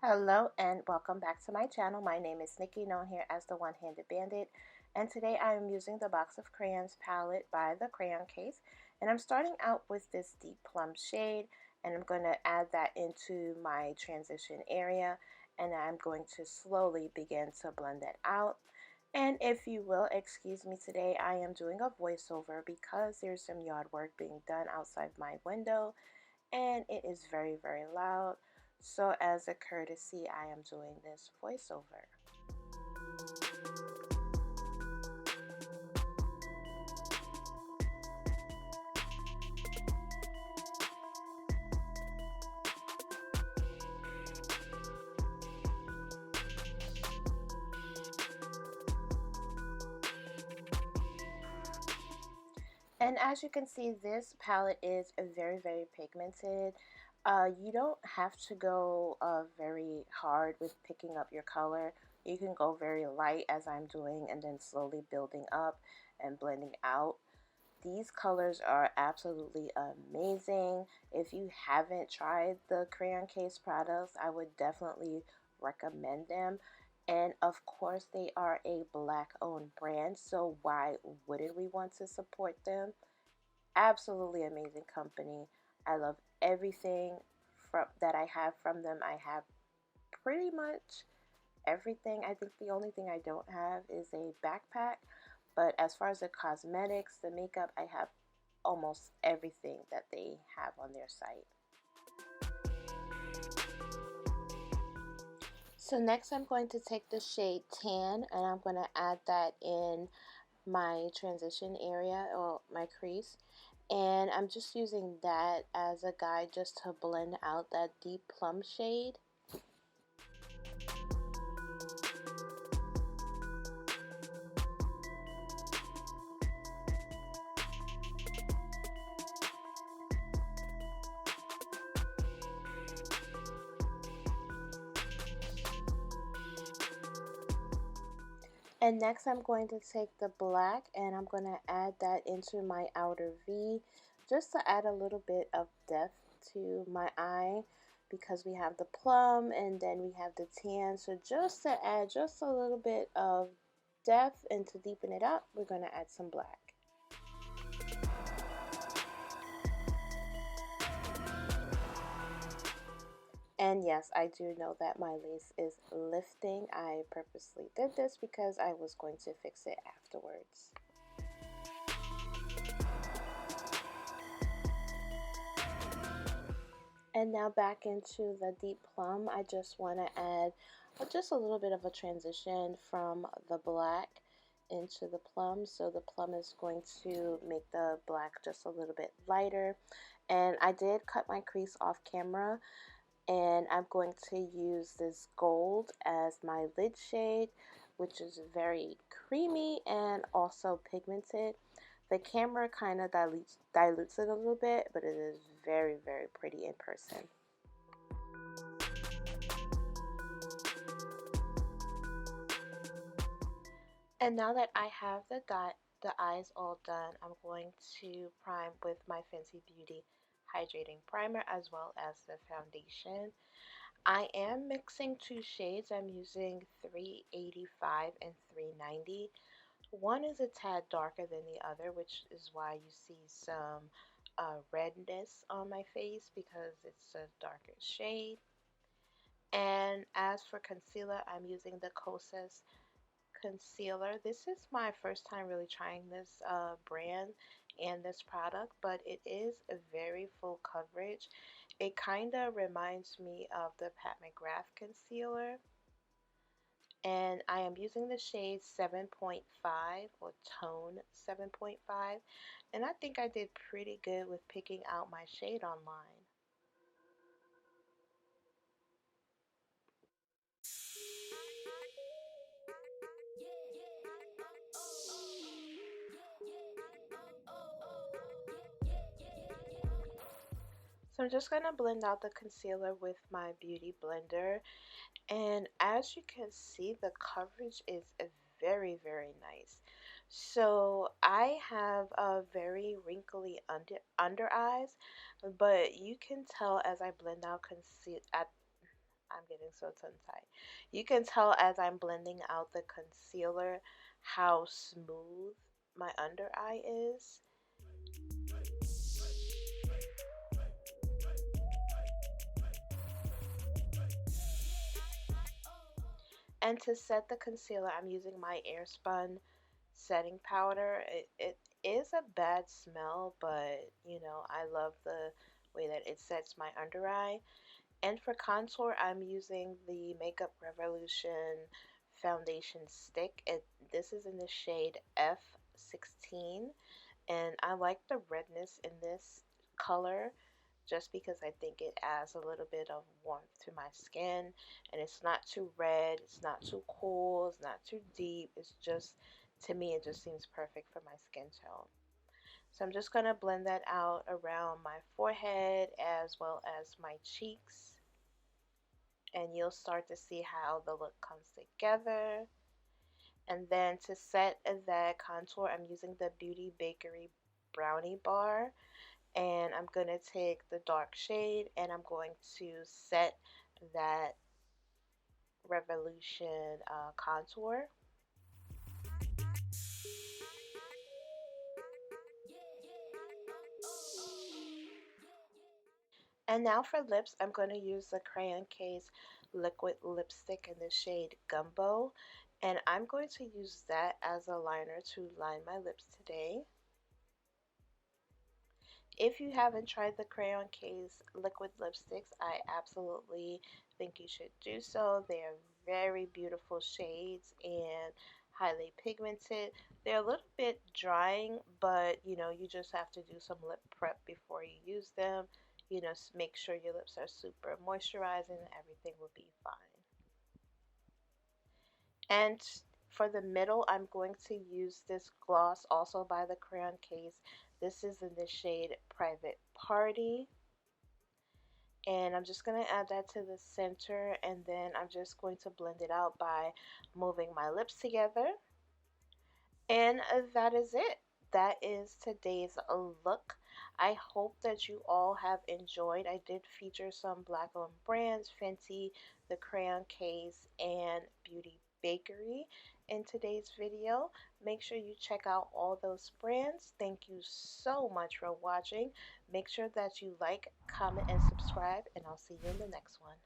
Hello and welcome back to my channel. My name is Nikki, known here as the One-Handed Bandit, and today I am using the Box of Crayons palette by the Crayon Case, and I'm starting out with this deep plum shade, and I'm going to add that into my transition area, and I'm going to slowly begin to blend that out. And if you will excuse me, today I am doing a voiceover because there's some yard work being done outside my window, and it is very loud. So as a courtesy, I am doing this voiceover. And as you can see, this palette is very pigmented. You don't have to go very hard with picking up your color. You can go very light as I'm doing and then slowly building up and blending out. These colors are absolutely amazing. If you haven't tried the Crayon Case products, I would definitely recommend them. And of course, they are a black owned brand, so why wouldn't we want to support them? Absolutely amazing company. I love everything that I have from them. I have pretty much everything. I think the only thing I don't have is a backpack, but as far as the cosmetics, the makeup, I have almost everything that they have on their site. So next I'm going to take the shade Tan, and I'm going to add that in my transition area or my crease, and I'm just using that as a guide just to blend out that deep plum shade. And next I'm going to take the black and I'm going to add that into my outer V just to add a little bit of depth to my eye, because we have the plum and then we have the tan. So just to add just a little bit of depth and to deepen it up, we're going to add some black. And yes, I do know that my lace is lifting. I purposely did this because I was going to fix it afterwards. And now back into the deep plum, I just want to add just a little bit of a transition from the black into the plum. So the plum is going to make the black just a little bit lighter. And I did cut my crease off camera, and I'm going to use this gold as my lid shade, which is very creamy and also pigmented. The camera kind of dilutes it a little bit, but it is very pretty in person. And now that I have the eyes all done, I'm going to prime with my Fenty Beauty Hydrating Primer as well as the foundation. I am mixing two shades. I'm using 385 and 390. One is a tad darker than the other, which is why you see some redness on my face, because it's a darker shade. And as for concealer, I'm using the Kosas concealer. This is my first time really trying this brand and this product, but it is a very full coverage. It kind of reminds me of the Pat McGrath concealer, and I am using the shade 7.5 or tone 7.5, and I think I did pretty good with picking out my shade online. So I'm just going to blend out the concealer with my beauty blender, and as you can see, the coverage is very nice. So I have a very wrinkly under eyes, but you can tell as I blend out I'm getting so tongue-tied. You can tell as I'm blending out the concealer how smooth my under eye is. And to set the concealer, I'm using my Airspun setting powder. It is a bad smell, but you know, I love the way that it sets my under eye. And for contour, I'm using the Makeup Revolution foundation stick. This is in the shade F16, and I like the redness in this color just because I think it adds a little bit of warmth to my skin, and it's not too red, it's not too cool, it's not too deep. It's just, to me, it just seems perfect for my skin tone. So I'm just going to blend that out around my forehead as well as my cheeks, and you'll start to see how the look comes together. And then to set that contour, I'm using the Beauty Bakery Brownie Bar, and I'm going to take the dark shade and I'm going to set that Revolution contour. And now for lips, I'm going to use the Crayon Case liquid lipstick in the shade Gumbo, and I'm going to use that as a liner to line my lips today. If you haven't tried the Crayon Case liquid lipsticks, I absolutely think you should do so. They are very beautiful shades and highly pigmented. They're a little bit drying, but you know, you just have to do some lip prep before you use them. You know, make sure your lips are super moisturizing and everything will be fine. And for the middle, I'm going to use this gloss also by the Crayon Case. This is in the shade Private Party. And I'm just going to add that to the center, and then I'm just going to blend it out by moving my lips together. And that is it. That is today's look. I hope that you all have enjoyed. I did feature some black owned brands, Fenty, the Crayon Case, and Beauty Bakery in today's video. Make sure you check out all those brands. Thank you so much for watching. Make sure that you like, comment, and subscribe, and I'll see you in the next one.